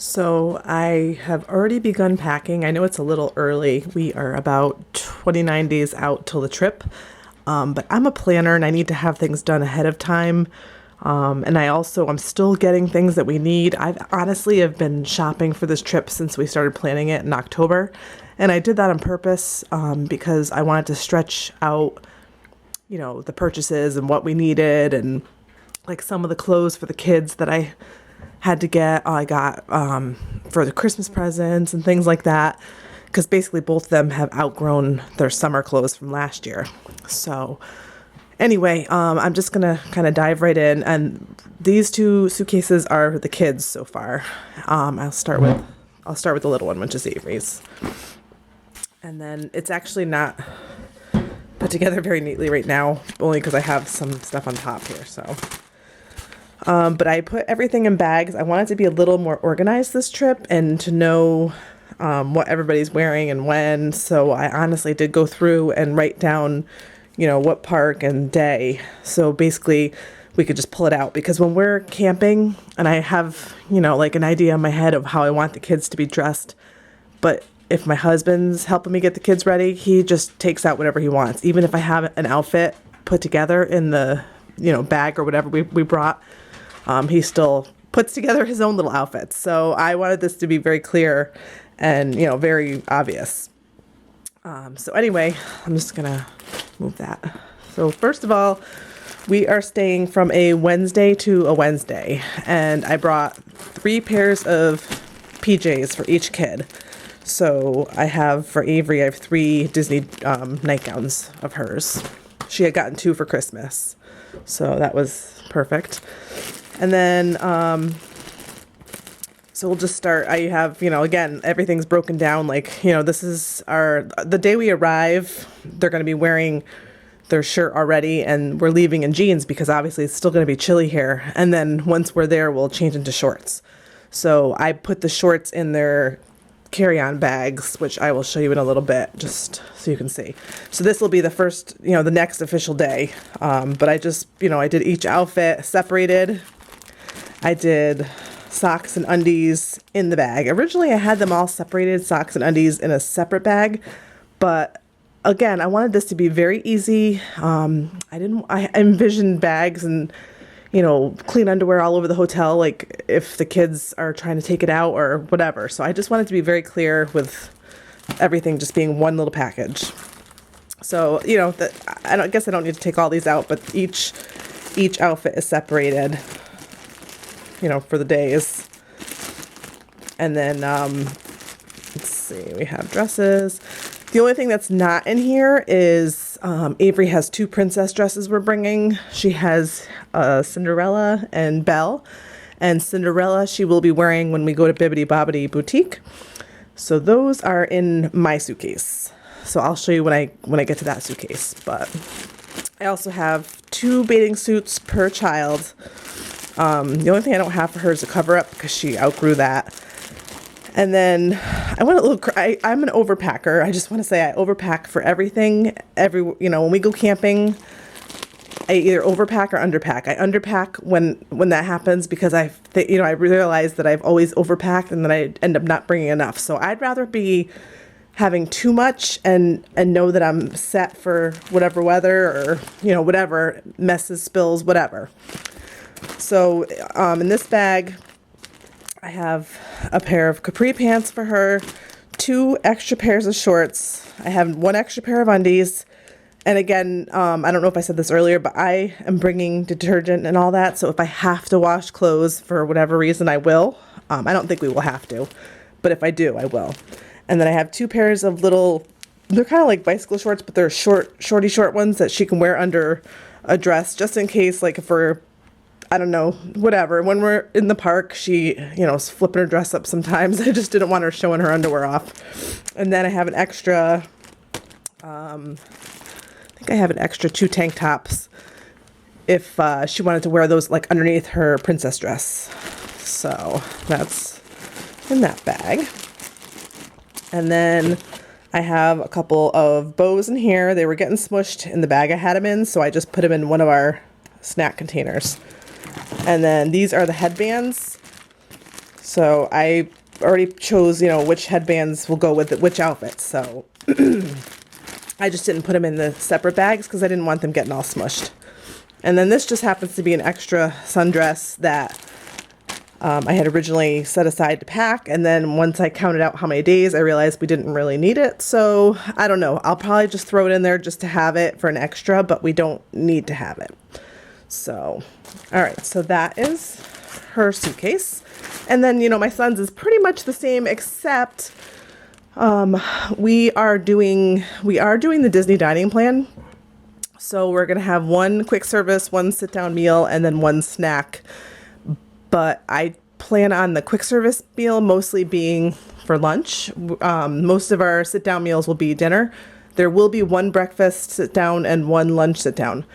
So I have already begun packing. I know it's a little early. We are about 29 days out till the trip. But I'm a planner and I need to have things done ahead of time. And I'm still getting things that we need. I've honestly have been shopping for this trip since we started planning it in October. And I did that on purpose because I wanted to stretch out, the purchases and what we needed, and like some of the clothes for the kids that I had to get, I got for the Christmas presents and things like that, because basically both of them have outgrown their summer clothes from last year. So anyway, I'm just gonna kind of dive right in, and these two suitcases are the kids so far. I'll start with the little one, which is Avery's, and then it's actually not put together very neatly right now, only because I have some stuff on top here. So. But I put everything in bags. I wanted to be a little more organized this trip and to know what everybody's wearing and when. So I honestly did go through and write down, what park and day. So basically we could just pull it out, because when we're camping and I have, like an idea in my head of how I want the kids to be dressed, but if my husband's helping me get the kids ready, he just takes out whatever he wants. Even if I have an outfit put together in the, bag or whatever we brought, he still puts together his own little outfits. So I wanted this to be very clear and, very obvious. So anyway, I'm just going to move that. So first of all, we are staying from a Wednesday to a Wednesday. And I brought 3 pairs of PJs for each kid. So for Avery, I have 3 Disney nightgowns of hers. She had gotten 2 for Christmas. So that was perfect. And then, so we'll just start. I have, again, everything's broken down. Like, this is the day we arrive, they're going to be wearing their shirt already, and we're leaving in jeans because obviously it's still going to be chilly here. And then once we're there, we'll change into shorts. So I put the shorts in their carry-on bags, which I will show you in a little bit, just so you can see. So this will be the first, the next official day. But I just, I did each outfit separated. I did socks and undies in the bag. Originally, I had them all separated, socks and undies in a separate bag. But again, I wanted this to be very easy. I envisioned bags and, clean underwear all over the hotel, like if the kids are trying to take it out or whatever. So I just wanted to be very clear with everything just being one little package. So, I guess I don't need to take all these out, but each outfit is separated, for the days. And then, let's see, we have dresses. The only thing that's not in here is Avery has 2 princess dresses we're bringing. She has Cinderella and Belle. And Cinderella she will be wearing when we go to Bibbidi Bobbidi Boutique. So those are in my suitcase. So I'll show you when I get to that suitcase. But I also have 2 bathing suits per child. The only thing I don't have for her is a cover-up because she outgrew that. And then I'm an overpacker. I just want to say I overpack for everything. When we go camping, I either overpack or underpack. I underpack when that happens because I realize that I've always overpacked and then I end up not bringing enough. So I'd rather be having too much and know that I'm set for whatever weather or, whatever, messes, spills, whatever. So in this bag, I have a pair of capri pants for her, 2 extra pairs of shorts. I have 1 extra pair of undies. And again, I don't know if I said this earlier, but I am bringing detergent and all that. So if I have to wash clothes for whatever reason, I will. I don't think we will have to, but if I do, I will. And then I have 2 pairs of they're kind of like bicycle shorts, but they're short ones that she can wear under a dress, just in case, like if we're, I don't know, whatever. When we're in the park, she, is flipping her dress up sometimes. I just didn't want her showing her underwear off. And then I have an extra, I think I have an extra 2 tank tops if she wanted to wear those like underneath her princess dress. So that's in that bag. And then I have a couple of bows in here. They were getting smushed in the bag I had them in, so I just put them in one of our snack containers. And then these are the headbands. So I already chose, which headbands will go with which outfits. So I just didn't put them in the separate bags because I didn't want them getting all smushed. And then this just happens to be an extra sundress that I had originally set aside to pack. And then once I counted out how many days, I realized we didn't really need it. So I don't know. I'll probably just throw it in there just to have it for an extra, but we don't need to have it. So, all right. So that is her suitcase. And then, my son's is pretty much the same, except we are doing the Disney dining plan. So we're going to have one quick service, one sit down meal, and then one snack. But I plan on the quick service meal mostly being for lunch. Most of our sit down meals will be dinner. There will be one breakfast sit down and one lunch sit down.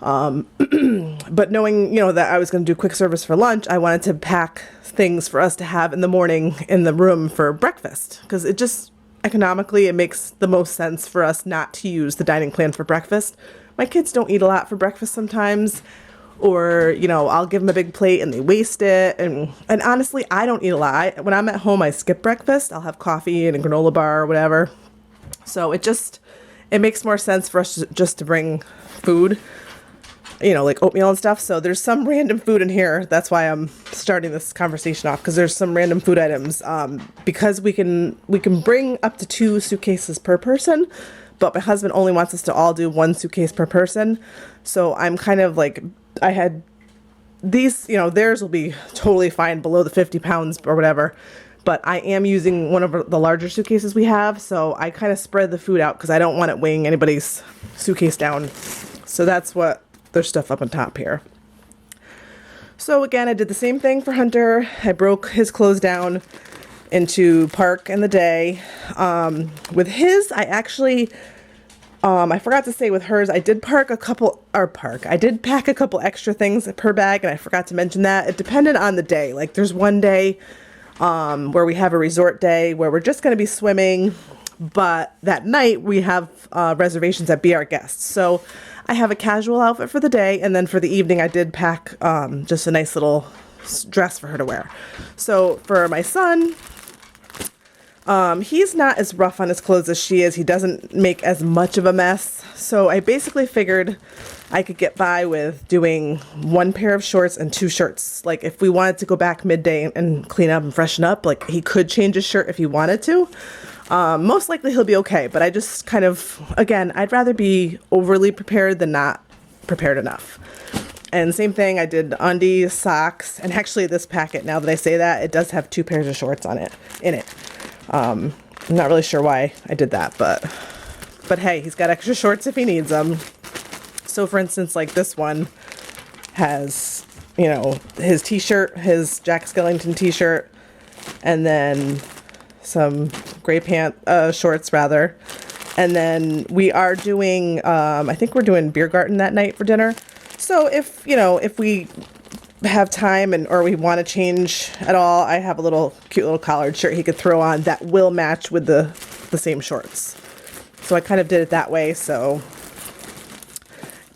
But knowing, that I was going to do quick service for lunch, I wanted to pack things for us to have in the morning in the room for breakfast. Because it just, economically, it makes the most sense for us not to use the dining plan for breakfast. My kids don't eat a lot for breakfast sometimes. Or, I'll give them a big plate and they waste it. And honestly, I don't eat a lot. When I'm at home, I skip breakfast. I'll have coffee and a granola bar or whatever. So it makes more sense for us just to bring food, like oatmeal and stuff. So there's some random food in here. That's why I'm starting this conversation off, because there's some random food items. Because we can bring up to 2 suitcases per person, but my husband only wants us to all do 1 suitcase per person. So I'm kind of like, I had these, theirs will be totally fine below the 50 pounds or whatever. But I am using one of the larger suitcases we have. So I kind of spread the food out because I don't want it weighing anybody's suitcase down. So that's what there's stuff up on top here. So again, I did the same thing for Hunter. I broke his clothes down into park and the day. With his, I actually, I forgot to say with hers, I did pack a couple extra things per bag, and I forgot to mention that. It depended on the day. Like there's one day where we have a resort day where we're just going to be swimming, but that night we have reservations at Be Our Guests. So I have a casual outfit for the day, and then for the evening I did pack just a nice little dress for her to wear. So for my son, he's not as rough on his clothes as she is. He doesn't make as much of a mess. So I basically figured I could get by with doing 1 pair of shorts and 2 shirts. Like if we wanted to go back midday and clean up and freshen up, like he could change his shirt if he wanted to. Most likely he'll be okay, but I just kind of, again, I'd rather be overly prepared than not prepared enough. And same thing, I did undies, socks, and actually this packet, now that I say that, it does have 2 pairs of shorts in it. I'm not really sure why I did that, but hey, he's got extra shorts if he needs them. So for instance, like this one has, his t-shirt, his Jack Skellington t-shirt, and then some gray shorts rather. And then we are doing, I think we're doing beer garden that night for dinner. So if we have time or we want to change at all, I have a cute little collared shirt he could throw on that will match with the same shorts. So I kind of did it that way. So,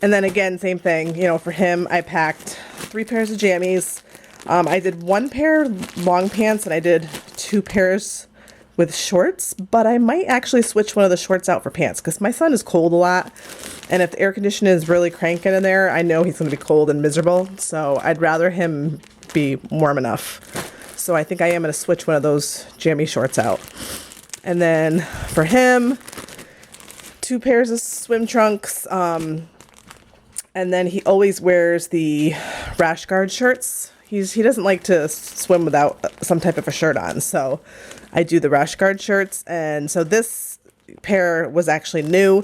and then again, same thing, for him, I packed 3 pairs of jammies. I did 1 pair long pants and I did 2 pairs with shorts, but I might actually switch one of the shorts out for pants because my son is cold a lot. And if the air conditioner is really cranking in there, I know he's going to be cold and miserable. So I'd rather him be warm enough. So I think I am going to switch one of those jammy shorts out. And then for him, 2 pairs of swim trunks. And then he always wears the rash guard shirts. He doesn't like to swim without some type of a shirt on. So I do the rash guard shirts. And so this pair was actually new.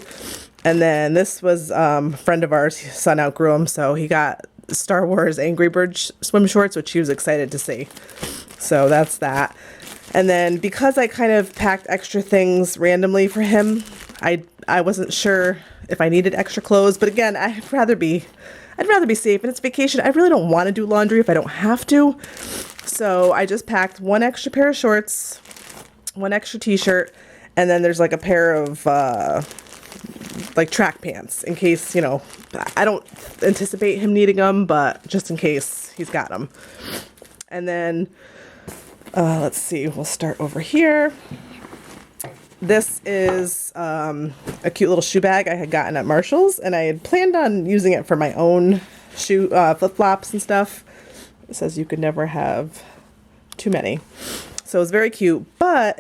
And then this was a friend of ours, his son outgrew them. So he got Star Wars Angry Birds swim shorts, which he was excited to see. So that's that. And then because I kind of packed extra things randomly for him, I wasn't sure if I needed extra clothes. But again, I'd rather be safe, and it's vacation. I really don't want to do laundry if I don't have to. So I just packed 1 extra pair of shorts, 1 extra t-shirt, and then there's like a pair of like track pants in case, I don't anticipate him needing them, but just in case he's got them. And then Let's see, we'll start over here. This is a cute little shoe bag I had gotten at Marshall's, and I had planned on using it for my own shoe flip-flops and stuff. It says you could never have too many. So it was very cute, but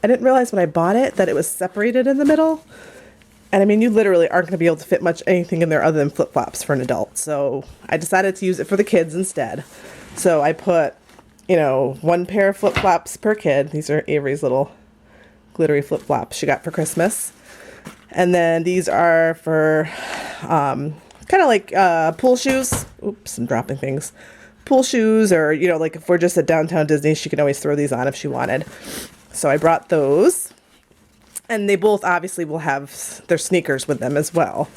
I didn't realize when I bought it that it was separated in the middle. And I mean, you literally aren't going to be able to fit much anything in there other than flip-flops for an adult. So I decided to use it for the kids instead. So I put, you know, one pair of flip-flops per kid. These are Avery's little glittery flip-flops she got for Christmas. And then these are for kind of like pool shoes. Oops, I'm dropping things. Pool shoes, or, you know, like if we're just at downtown Disney, she can always throw these on if she wanted. So I brought those. And they both obviously will have their sneakers with them as well.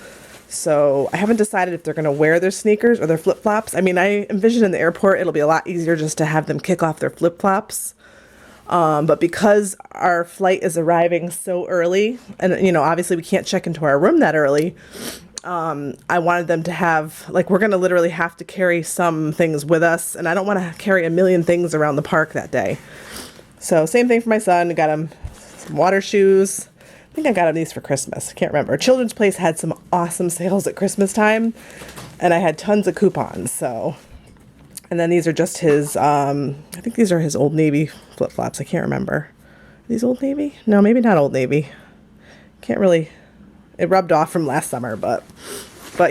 So I haven't decided if they're going to wear their sneakers or their flip-flops. I mean, I envision in the airport it'll be a lot easier just to have them kick off their flip-flops. But because our flight is arriving so early, and, you know, obviously we can't check into our room that early, I wanted them to have, like, we're going to literally have to carry some things with us. And I don't want to carry a million things around the park that day. So same thing for my son. I got him some water shoes. I think I got him these for Christmas. I can't remember. Children's Place had some awesome sales at Christmas time, and I had tons of coupons. So, and then these are just his, I think these are his Old Navy flip-flops. I can't remember. Are these Old Navy? No, maybe not Old Navy. Can't really, it rubbed off from last summer, but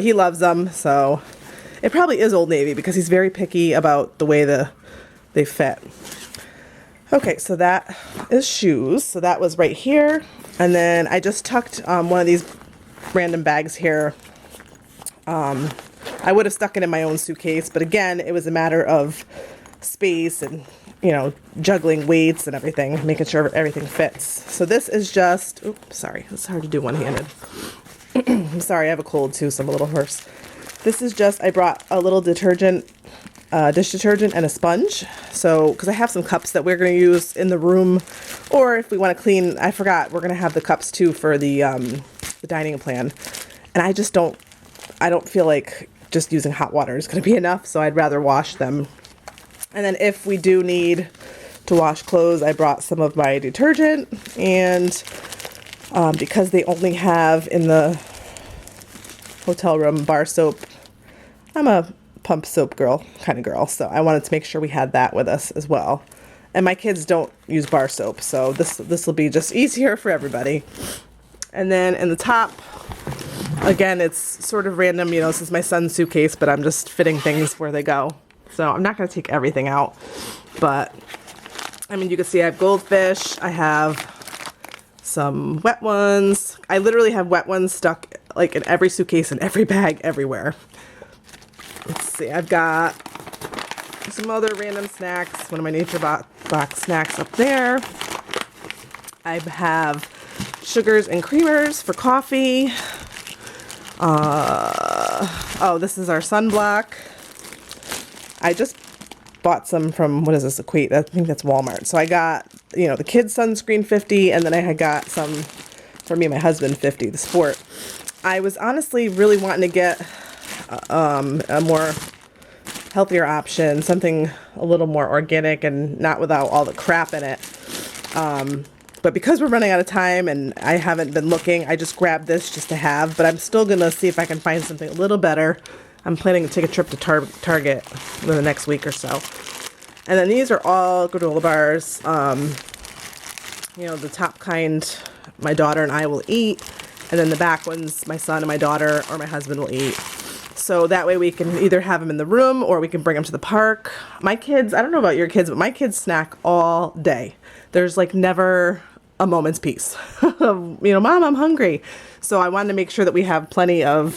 he loves them. So it probably is Old Navy because he's very picky about the way they fit. Okay, so that is shoes. So that was right here. And then I just tucked one of these random bags here. I would have stuck it in my own suitcase, but again, it was a matter of space and, you know, juggling weights and everything, making sure everything fits. So this is just, oops, sorry, it's hard to do one-handed. I'm sorry, I have a cold too, so I'm a little hoarse. This is just, I brought a little detergent, dish detergent and a sponge. So, because I have some cups that we're going to use in the room, or if we want to clean, I forgot, we're going to have the cups too for the dining plan. And I don't feel like just using hot water is going to be enough, so I'd rather wash them. And then if we do need to wash clothes, I brought some of my detergent, and because they only have in the hotel room bar soap, I'm a pump soap girl kind of girl, so I wanted to make sure we had that with us as well. And my kids don't use bar soap, so this will be just easier for everybody. And then in the top, again, it's sort of random, you know, this is my son's suitcase, but I'm just fitting things where they go. So I'm not going to take everything out, but I mean, you can see I have goldfish, I have some wet ones. I literally have wet ones stuck like in every suitcase and every bag everywhere. Let's see, I've got some other random snacks, one of my Nature Box snacks up there. I have sugars and creamers for coffee. Oh, this is our sunblock. I just bought some from, what is this, Equate? I think that's Walmart. So I got, you know, the kids sunscreen 50, and then I had got some for me and my husband 50, the sport. I was honestly really wanting to get a more healthier option, something a little more organic and not without all the crap in it. But because we're running out of time and I haven't been looking, I just grabbed this just to have, but I'm still going to see if I can find something a little better. I'm planning to take a trip to Target in the next week or so. And then these are all granola bars. You know, the top kind my daughter and I will eat, and then the back ones my son and my daughter or my husband will eat. So that way we can either have them in the room or we can bring them to the park. My kids, I don't know about your kids, but my kids snack all day. There's like never a moment's peace. You know, Mom, I'm hungry. So I wanted to make sure that we have plenty of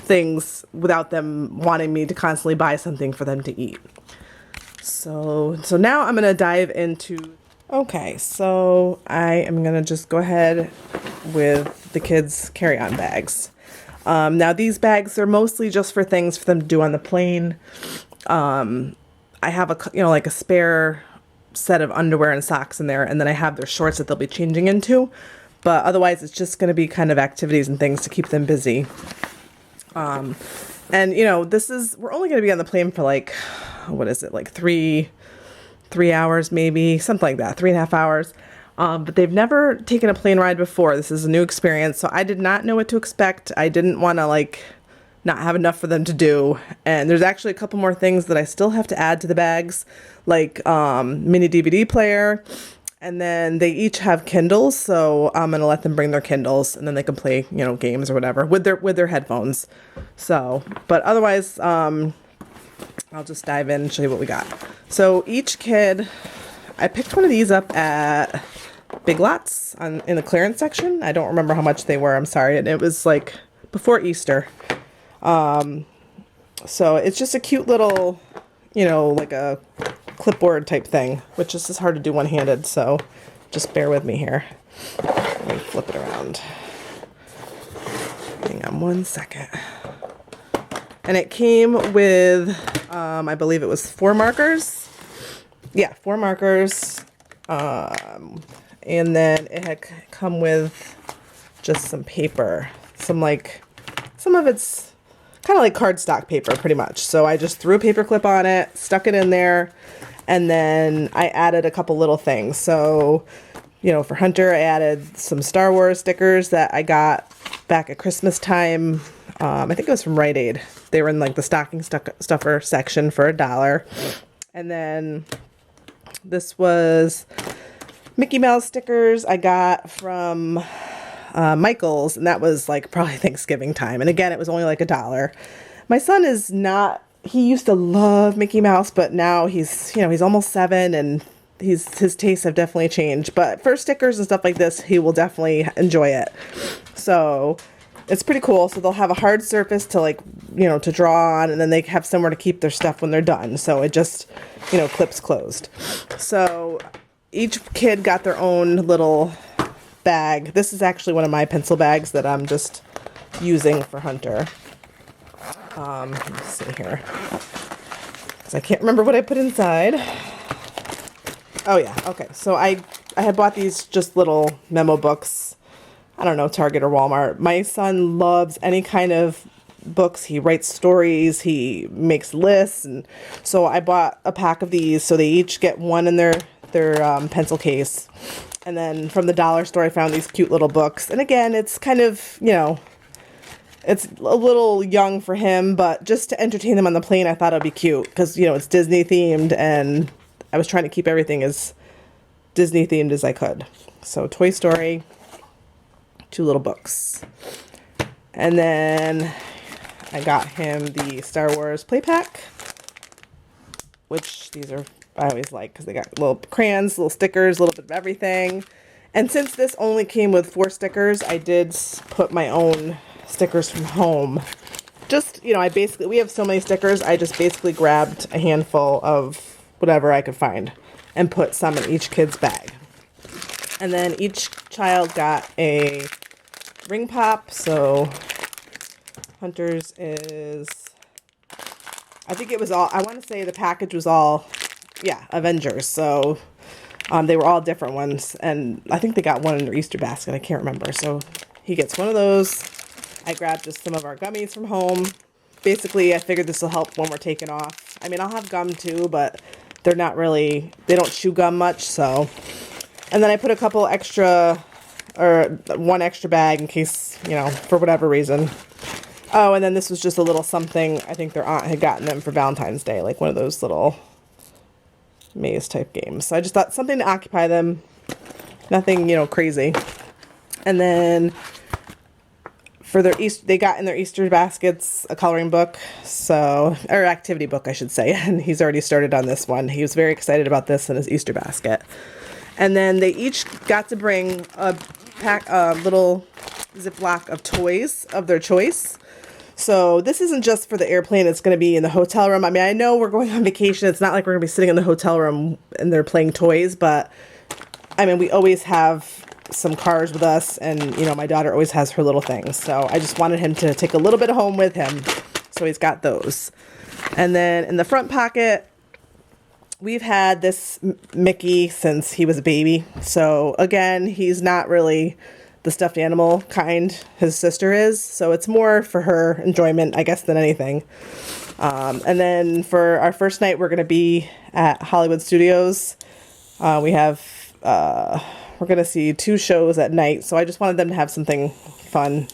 things without them wanting me to constantly buy something for them to eat. So now I'm going to dive into, okay, so I am going to just go ahead with the kids' carry-on bags. Now these bags are mostly just for things for them to do on the plane. I have like a spare set of underwear and socks in there, and then I have their shorts that they'll be changing into. But otherwise, it's just going to be kind of activities and things to keep them busy. And you know, we're only going to be on the plane for like, what is it, like three 3 hours, maybe something like that, 3.5 hours. But they've never taken a plane ride before. This is a new experience, so I did not know what to expect. I didn't want to like not have enough for them to do. And there's actually a couple more things that I still have to add to the bags, like mini DVD player. And then they each have Kindles, so I'm gonna let them bring their Kindles, and then they can play, games or whatever with their headphones. So, but otherwise, I'll just dive in and show you what we got. So each kid, I picked one of these up at Big Lots in the clearance section. I don't remember how much they were. I'm sorry, and it was like before Easter. So it's just a cute little, like a clipboard type thing, which is just hard to do one-handed, so just bear with me here. Let me flip it around. Hang on one second. And it came with, I believe it was 4 markers. Yeah, 4 markers. And then it had come with just some paper. Some of it's kind of like cardstock paper, pretty much. So I just threw a paper clip on it, stuck it in there, and then I added a couple little things. So, for Hunter, I added some Star Wars stickers that I got back at Christmas time. I think it was from Rite Aid. They were in like the stocking stuffer section for $1. And then this was Mickey Mouse stickers I got from Michael's, and that was like probably Thanksgiving time. And again, it was only like $1. My son is not, he used to love Mickey Mouse, but now he's almost 7, and his tastes have definitely changed. But for stickers and stuff like this, he will definitely enjoy it. So it's pretty cool. So they'll have a hard surface to to draw on, and then they have somewhere to keep their stuff when they're done. So it just, clips closed. So each kid got their own little bag. This is actually one of my pencil bags that I'm just using for Hunter. Let me see here, because I can't remember what I put inside. Oh yeah, okay. So I had bought these just little memo books. I don't know, Target or Walmart. My son loves any kind of books. He writes stories. He makes lists, and so I bought a pack of these. So they each get one in their pencil case. And then from the dollar store, I found these cute little books. And again, it's kind of, it's a little young for him, but just to entertain them on the plane, I thought it'd be cute because, it's Disney themed, and I was trying to keep everything as Disney themed as I could. So Toy Story, 2 little books. And then I got him the Star Wars play pack, which these are, I always like because they got little crayons, little stickers, a little bit of everything. And since this only came with 4 stickers, I did put my own stickers from home. Just, we have so many stickers, I just basically grabbed a handful of whatever I could find and put some in each kid's bag. And then each child got a ring pop. So Hunter's is, I think it was all, I want to say the package was all, Avengers. So they were all different ones, and I think they got one in their Easter basket. I can't remember. So he gets one of those. I grabbed just some of our gummies from home. Basically, I figured this will help when we're taking off. I mean, I'll have gum too, but they're not really, they don't chew gum much, so. And then I put a couple extra, or 1 extra bag in case, for whatever reason. Oh, and then this was just a little something I think their aunt had gotten them for Valentine's Day, like one of those little maze type games. So I just thought something to occupy them. Nothing, crazy. And then for their they got in their Easter baskets a coloring book, or activity book, I should say. And he's already started on this one. He was very excited about this in his Easter basket. And then they each got to bring a little Ziploc of toys of their choice. So this isn't just for the airplane. It's going to be in the hotel room. I mean, I know we're going on vacation. It's not like we're going to be sitting in the hotel room and they're playing toys, but I mean, we always have some cars with us, and my daughter always has her little things. So I just wanted him to take a little bit home with him. So he's got those. And then in the front pocket, we've had this Mickey since he was a baby. So again, he's not really the stuffed animal kind. His sister is. So it's more for her enjoyment, I guess, than anything. And then for our first night, we're going to be at Hollywood Studios. We're going to see 2 shows at night. So I just wanted them to have something fun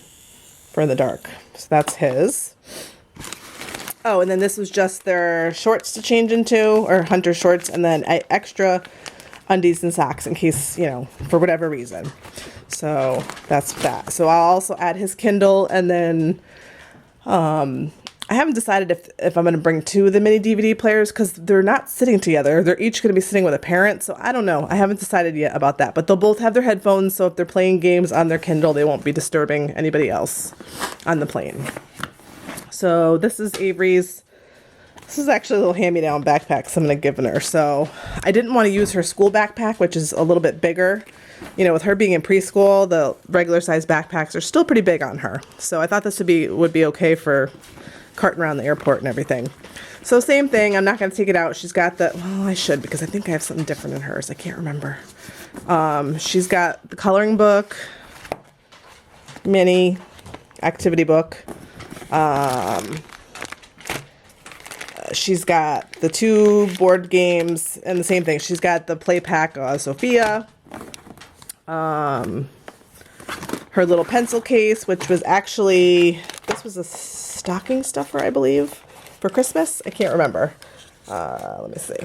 for in the dark. So that's his. Oh, and then this was just their shorts to change into, or hunter shorts, and then extra undies and socks in case, for whatever reason. So that's that. So I'll also add his Kindle, and then I haven't decided if I'm going to bring 2 of the mini DVD players because they're not sitting together. They're each going to be sitting with a parent, so I don't know. I haven't decided yet about that, but they'll both have their headphones, so if they're playing games on their Kindle, they won't be disturbing anybody else on the plane. So this is Avery's. This is actually a little hand-me-down backpack I'm going to give her. So I didn't want to use her school backpack, which is a little bit bigger. With her being in preschool, the regular size backpacks are still pretty big on her. So I thought this would be okay for carting around the airport and everything. So same thing. I'm not going to take it out. She's got I should, because I think I have something different in hers. I can't remember. She's got the coloring book, mini activity book. She's got the 2 board games, and the same thing. She's got the play pack, Sophia. Her little pencil case, which was actually, this was a stocking stuffer, I believe, for Christmas. I can't remember. Let me see.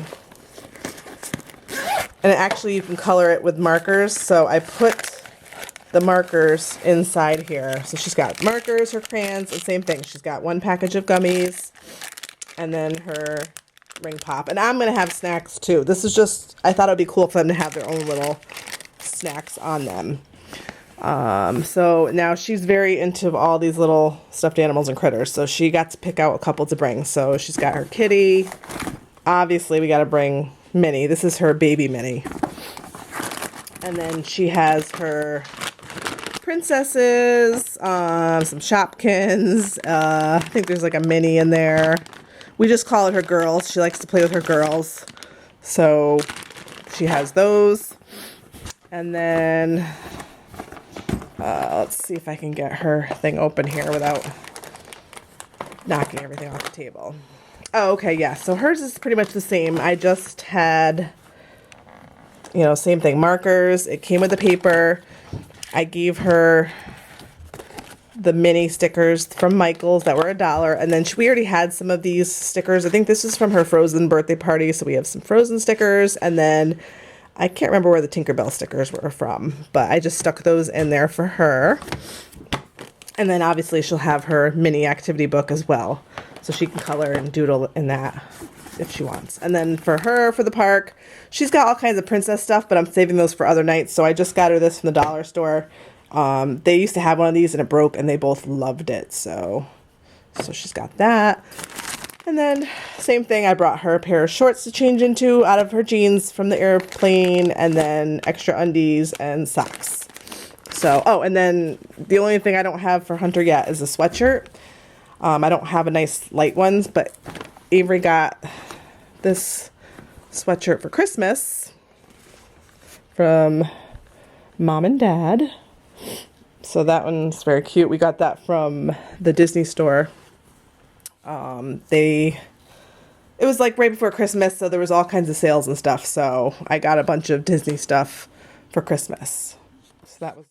And actually you can color it with markers. So I put the markers inside here. So she's got markers, her crayons, and same thing. She's got 1 package of gummies and then her ring pop. And I'm going to have snacks too. This is just, I thought it would be cool for them to have their own little snacks on them. So now she's very into all these little stuffed animals and critters. So she got to pick out a couple to bring. So she's got her kitty. Obviously we got to bring Minnie. This is her baby Minnie. And then she has her princesses, some Shopkins. I think there's like a Minnie in there. We just call it her girls. She likes to play with her girls. So she has those. And then let's see if I can get her thing open here without knocking everything off the table. Oh, okay, yeah. So hers is pretty much the same. I just had, same thing. Markers. It came with the paper. I gave her the mini stickers from Michael's that were $1. And then we already had some of these stickers. I think this is from her Frozen birthday party. So we have some Frozen stickers. And then I can't remember where the Tinkerbell stickers were from, but I just stuck those in there for her. And then obviously she'll have her mini activity book as well. So she can color and doodle in that if she wants. And then for her, for the park, she's got all kinds of princess stuff, but I'm saving those for other nights. So I just got her this from the dollar store. They used to have one of these and it broke and they both loved it. So she's got that. And then same thing, I brought her a pair of shorts to change into out of her jeans from the airplane, and then extra undies and socks. So, and then the only thing I don't have for Hunter yet is a sweatshirt. I don't have a nice light ones, but Avery got this sweatshirt for Christmas from Mom and Dad. So that one's very cute. We got that from the Disney store. It was like right before Christmas, so there was all kinds of sales and stuff. So I got a bunch of Disney stuff for Christmas. So that was